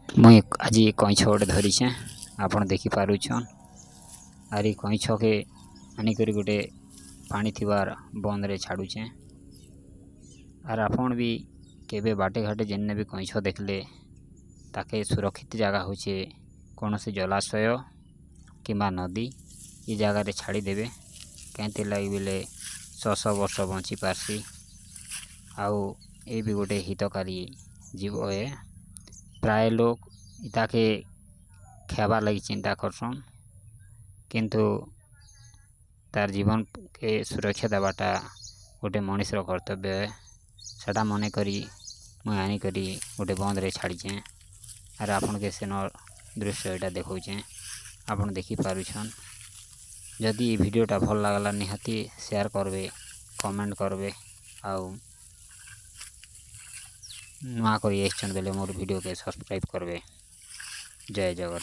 मुई आज कईछ गोटे धरीछे आपण देखी पारुछन। आरी कईछ के आनिकर गोटे पानी थिबार बंद रे छाड़ुछे। आर आपण भी केबे बाटे घाटे जेन्ने भी कईछ देखले ताके सुरक्षित जगह होचे कौन से जलाशय किंबा नदी ये जगह रे छाड़ी देबे। कहीं लगी बोले 100 वर्ष बंची पारसी। आउ ये भी गोटे हितकारी जीव है। प्राय लोग इताके खेबार लगी चिंता करसन, किंतु तार जीवन के सुरक्षा देवाटा गोटे मनुष्यर कर्तव्य है। सेटा मने करी मुझे आनिकरी गोटे बंद रे छाड़ीचे। आर आपन के सेन दृश्य यहाँ देखौचे आपन देखी पारुछन। जदि वीडियोटा भल लागला निहाती शेयर करबे, कमेंट करबे आउ नुआ करी एसचन बेले मोर वीडियो के सब्सक्राइब करबे। जय जगन्नाथ।